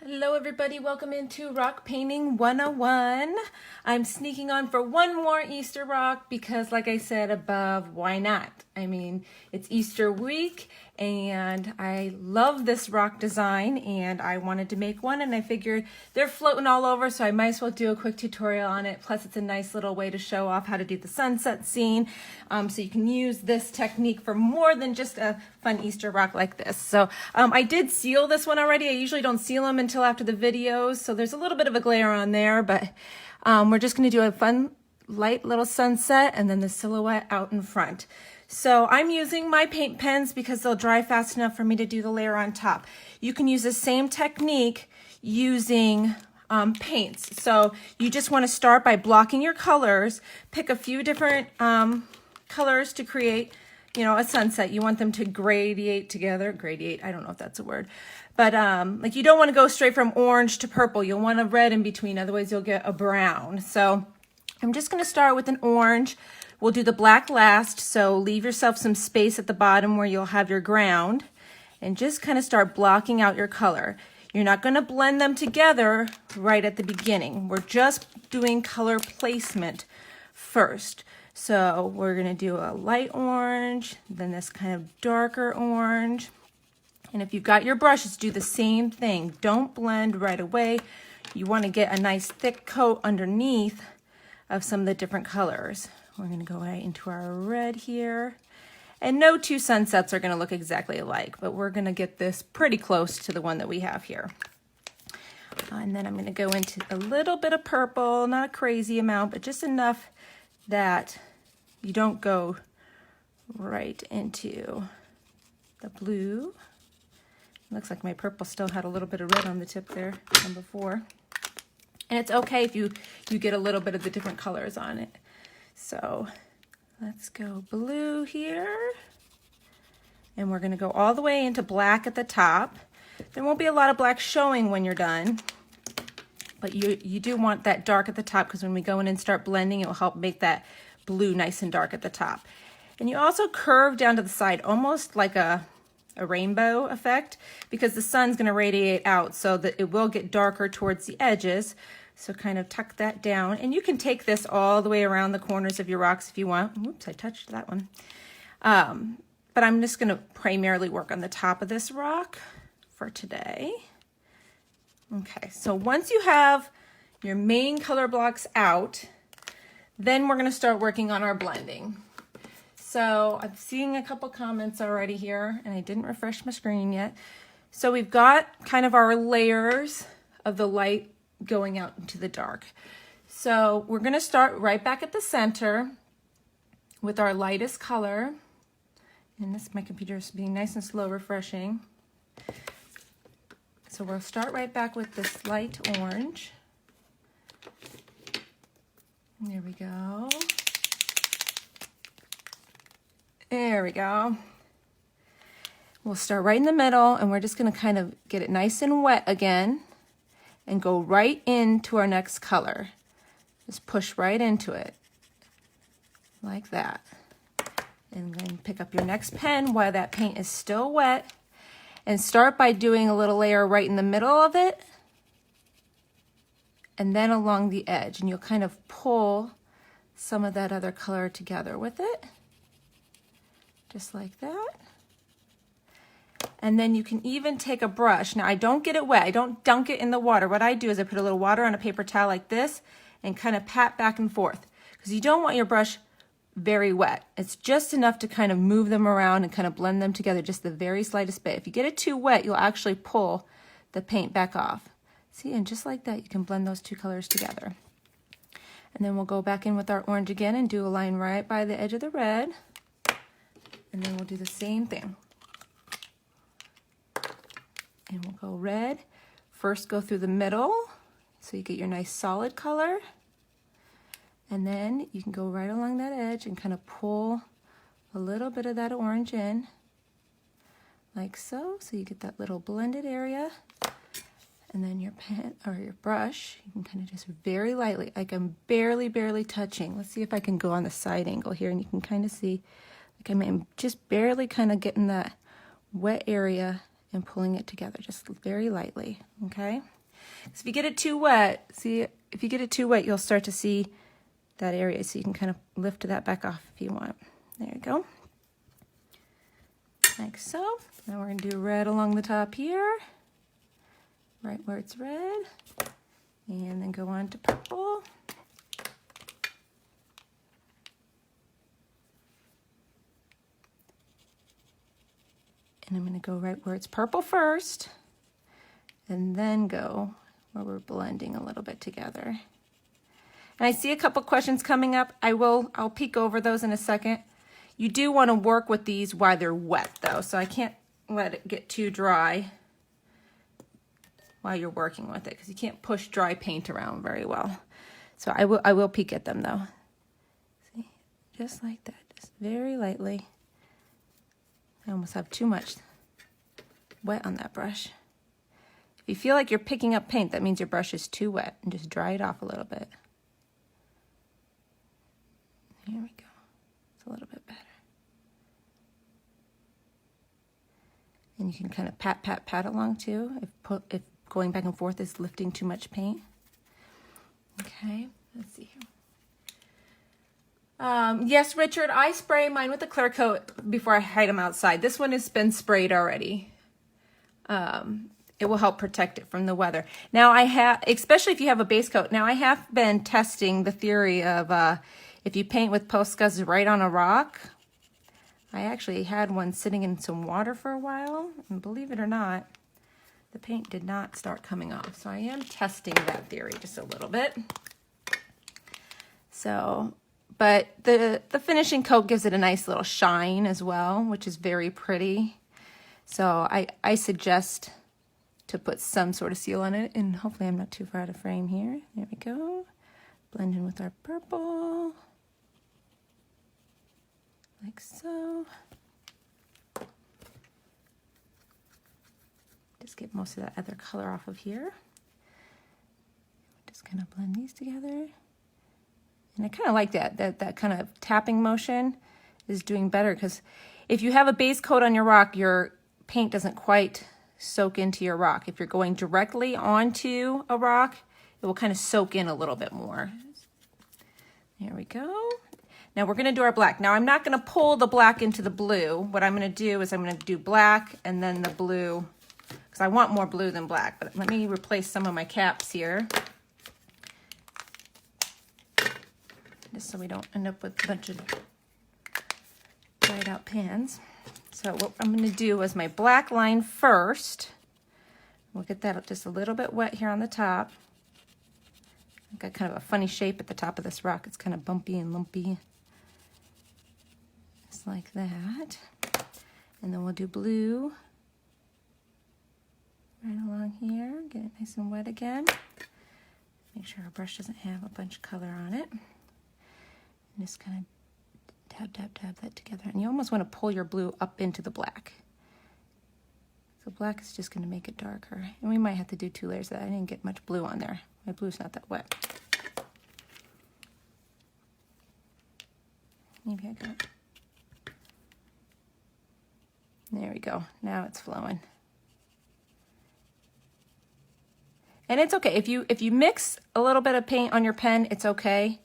Hello everybody, welcome into Rock Painting 101. I'm sneaking on for one more Easter rock because like I said above, why not? I mean, it's Easter week and I love this rock design and I wanted to make one and I figured they're floating all over, so I might as well do a quick tutorial on it. Plus it's a nice little way to show off how to do the sunset scene. So you can use this technique for more than just a fun Easter rock like this. So I did seal this one already. I usually don't seal them until after the videos, so there's a little bit of a glare on there, but we're just going to do a fun light little sunset and then the silhouette out in front. So I'm using my paint pens because they'll dry fast enough for me to do the layer on top. You can use the same technique using paints. So you just want to start by blocking your colors, pick a few different colors to create, you know, a sunset. You want them to gradiate together. Gradiate, I don't know if that's a word. But like you don't want to go straight from orange to purple. You'll want a red in between, otherwise you'll get a brown. So I'm just going to start with an orange. We'll do the black last, so leave yourself some space at the bottom where you'll have your ground and just kind of start blocking out your color. You're not going to blend them together right at the beginning. We're just doing color placement first. So we're going to do a light orange, then this kind of darker orange. And if you've got your brushes, do the same thing. Don't blend right away. You want to get a nice thick coat underneath of some of the different colors. We're going to go right into our red here. And no two sunsets are going to look exactly alike, but we're going to get this pretty close to the one that we have here. And then I'm going to go into a little bit of purple, not a crazy amount, but just enough that you don't go right into the blue. Looks like my purple still had a little bit of red on the tip there from before. And it's okay if you get a little bit of the different colors on it. So let's go blue here. And we're going to go all the way into black at the top. There won't be a lot of black showing when you're done. But you do want that dark at the top because when we go in and start blending, it will help make that blue nice and dark at the top. And you also curve down to the side, almost like a rainbow effect, because the sun's going to radiate out so that it will get darker towards the edges. So kind of tuck that down, and you can take this all the way around the corners of your rocks if you want. Oops, I touched that one. But I'm just going to primarily work on the top of this rock for today. Okay, so once you have your main color blocks out, then we're going to start working on our blending. So I'm seeing a couple comments already here, and I didn't refresh my screen yet. So we've got kind of our layers of the light going out into the dark. So we're going to start right back at the center with our lightest color. And this, my computer is being nice and slow refreshing. So we'll start right back with this light orange. There we go. There we go. We'll start right in the middle, and we're just going to kind of get it nice and wet again and go right into our next color. Just push right into it like that. And then pick up your next pen while that paint is still wet and start by doing a little layer right in the middle of it and then along the edge, and you'll kind of pull some of that other color together with it. Just like that. And then you can even take a brush. Now I don't get it wet. I don't dunk it in the water. What I do is I put a little water on a paper towel like this and kind of pat back and forth, because you don't want your brush very wet. It's just enough to kind of move them around and kind of blend them together, just the very slightest bit. If you get it too wet, you'll actually pull the paint back off. See, and just like that, you can blend those two colors together. And then we'll go back in with our orange again and do a line right by the edge of the red. And then we'll do the same thing. And we'll go red. First go through the middle so you get your nice solid color. And then you can go right along that edge and kind of pull a little bit of that orange in, like so. So you get that little blended area. And then your pen or your brush, you can kind of just very lightly, like I'm barely touching. Let's see if I can go on the side angle here, and you can kind of see, like I'm just barely kind of getting that wet area and pulling it together just very lightly, okay? So if you get it too wet, see, if you get it too wet, you'll start to see that area, so you can kind of lift that back off if you want. There you go. Like so. Now we're going to do red along the top here, right where it's red, and then go on to purple. And I'm going to go right where it's purple first, and then go where we're blending a little bit together. And I see a couple questions coming up. I'll peek over those in a second. You do want to work with these while they're wet though, so I can't let it get too dry while you're working with it, because you can't push dry paint around very well. So I will peek at them though. See, just like that, just very lightly. I almost have too much wet on that brush. If you feel like you're picking up paint, that means your brush is too wet, and just dry it off a little bit. Here we go. It's a little bit better. And you can kind of pat, pat, pat along too, if going back and forth is lifting too much paint. Okay, let's see here. Yes, Richard, I spray mine with a clear coat before I hide them outside. This one has been sprayed already. It will help protect it from the weather. Now I have, especially if you have a base coat, now I have been testing the theory of if you paint with Poscas right on a rock. I actually had one sitting in some water for a while, and believe it or not, the paint did not start coming off. So I am testing that theory just a little bit. So, but the finishing coat gives it a nice little shine as well, which is very pretty. So I suggest to put some sort of seal on it, and hopefully I'm not too far out of frame here. There we go. Blend in with our purple. Like so. Just get most of that other color off of here. Just kind of blend these together. And I kind of like that kind of tapping motion is doing better, because if you have a base coat on your rock, your paint doesn't quite soak into your rock. If you're going directly onto a rock, it will kind of soak in a little bit more. There we go. Now we're going to do our black. Now I'm not going to pull the black into the blue. What I'm going to do is I'm going to do black and then the blue, because I want more blue than black. But let me replace some of my caps here, just so we don't end up with a bunch of dried out pans. So what I'm going to do is my black line first. We'll get that just a little bit wet here on the top. I've got kind of a funny shape at the top of this rock. It's kind of bumpy and lumpy. Just like that. And then we'll do blue right along here. Get it nice and wet again. Make sure our brush doesn't have a bunch of color on it. And just kind of dab, dab, dab that together. And you almost want to pull your blue up into the black. So black is just going to make it darker. And we might have to do 2 layers of that. I didn't get much blue on there. My blue's not that wet. Maybe I got... There we go. Now it's flowing. And it's okay. If you mix a little bit of paint on your pen, it's okay.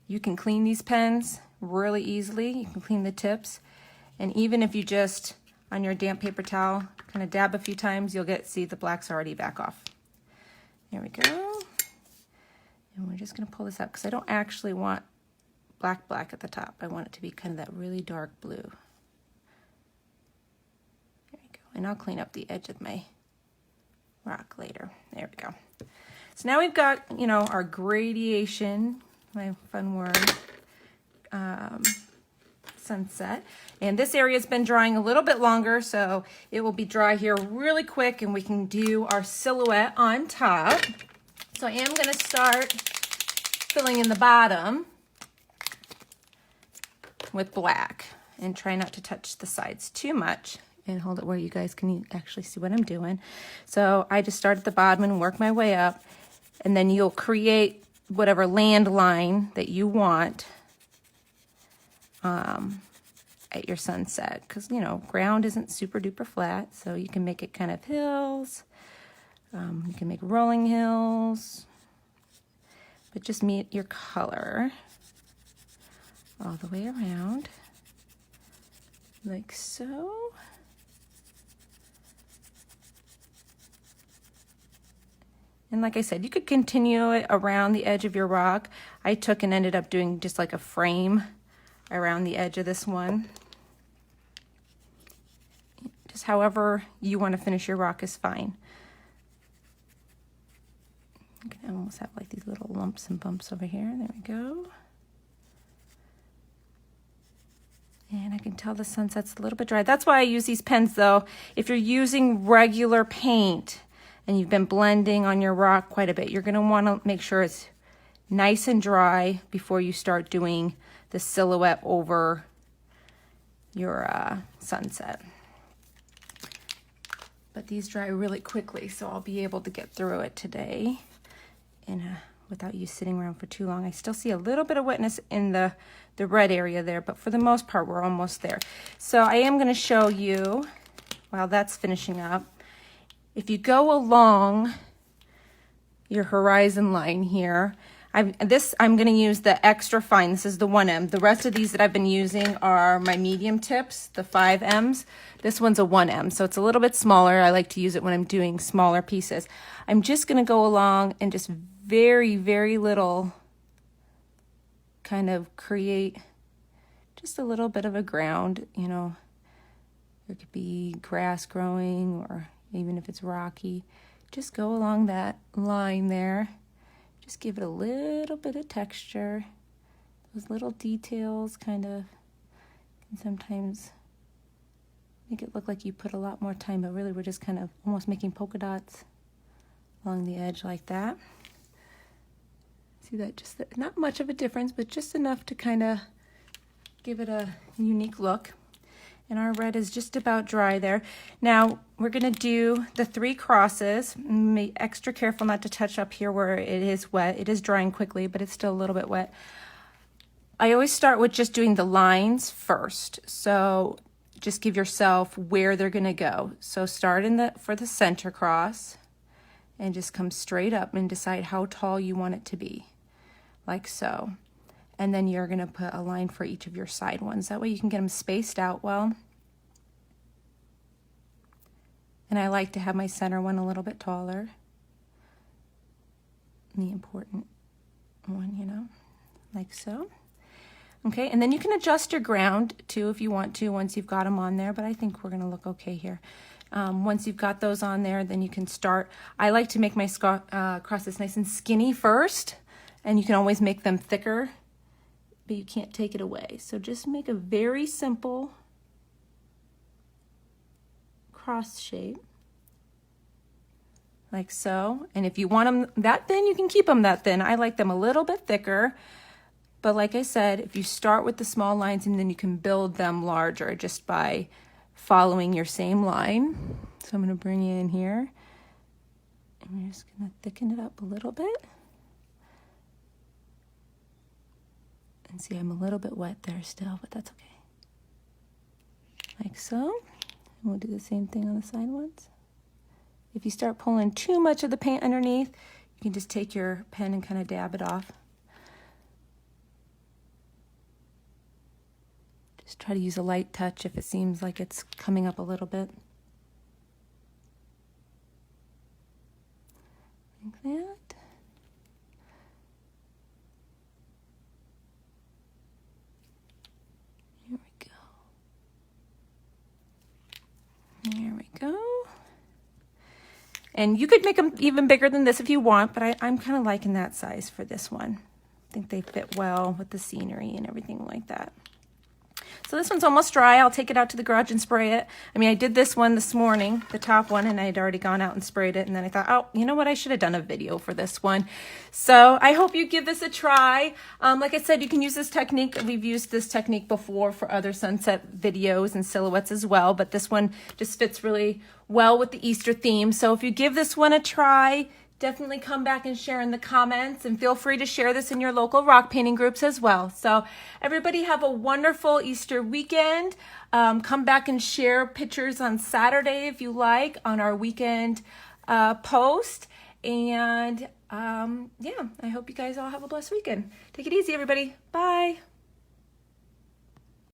You can clean these pens really easily. You can clean the tips. And even if you just, on your damp paper towel, kind of dab a few times, you'll see the black's already back off. There we go. And we're just going to pull this out, because I don't actually want black at the top. I want it to be kind of that really dark blue. There we go. And I'll clean up the edge of my rock later. There we go. So now we've got, you know, our gradation, my fun word, sunset. And this area's been drying a little bit longer, so it will be dry here really quick, and we can do our silhouette on top. So I am going to start filling in the bottom with black, and try not to touch the sides too much, and hold it where you guys can actually see what I'm doing. So I just start at the bottom and work my way up, and then you'll create whatever land line that you want at your sunset, because, you know, ground isn't super duper flat, so you can make it kind of hills. You can make rolling hills, but just meet your color all the way around, like so. And like I said, you could continue it around the edge of your rock. I took and ended up doing just like a frame around the edge of this one. Just however you want to finish your rock is fine. I almost have like these little lumps and bumps over here. There we go. And I can tell the sunset's a little bit dry. That's why I use these pens though. If you're using regular paint and you've been blending on your rock quite a bit, you're going to want to make sure it's nice and dry before you start doing the silhouette over your sunset. But these dry really quickly, so I'll be able to get through it today without you sitting around for too long. I still see a little bit of wetness in the red area there, but for the most part, we're almost there. So I am going to show you, while that's finishing up, if you go along your horizon line here, I'm going to use the extra fine. This is the 1M. The rest of these that I've been using are my medium tips, the 5Ms. This one's a 1M, so it's a little bit smaller. I like to use it when I'm doing smaller pieces. I'm just going to go along and just very, very little kind of create just a little bit of a ground, you know. There could be grass growing, or even if it's rocky, just go along that line there. Just give it a little bit of texture. Those little details kind of can sometimes make it look like you put a lot more time, but really we're just kind of almost making polka dots along the edge like that. See that? Just not much of a difference, but just enough to kind of give it a unique look. And our red is just about dry there. Now we're going to do the 3 crosses. Be extra careful not to touch up here where it is wet. It is drying quickly, but it's still a little bit wet. I always start with just doing the lines first. So just give yourself where they're going to go. So start for the center cross and just come straight up and decide how tall you want it to be, like so. And then you're going to put a line for each of your side ones. That way you can get them spaced out well. And I like to have my center one a little bit taller. The important one, you know, like so. Okay, and then you can adjust your ground too if you want to once you've got them on there, but I think we're going to look okay here. Once you've got those on there, then you can start. I like to make my crosses nice and skinny first, and you can always make them thicker, but you can't take it away. So just make a very simple cross shape, like so. And if you want them that thin, you can keep them that thin. I like them a little bit thicker, but like I said, if you start with the small lines and then you can build them larger just by following your same line. So I'm going to bring you in here, and we're just going to thicken it up a little bit. And see, I'm a little bit wet there still, but that's okay. Like so. And we'll do the same thing on the side ones. If you start pulling too much of the paint underneath, you can just take your pen and kind of dab it off. Just try to use a light touch if it seems like it's coming up a little bit. Like that. Here we go. There we go. And you could make them even bigger than this if you want, but I'm kind of liking that size for this one. I think they fit well with the scenery and everything like that. So this one's almost dry. I'll take it out to the garage and spray it. I mean, I did this one this morning, the top one, and I had already gone out and sprayed it. And then I thought, oh, you know what? I should have done a video for this one. So I hope you give this a try. Like I said, you can use this technique. We've used this technique before for other sunset videos and silhouettes as well, but this one just fits really well with the Easter theme. So if you give this one a try, definitely come back and share in the comments, and feel free to share this in your local rock painting groups as well. So everybody have a wonderful Easter weekend. Come back and share pictures on Saturday if you like on our weekend post. And yeah, I hope you guys all have a blessed weekend. Take it easy, everybody. Bye.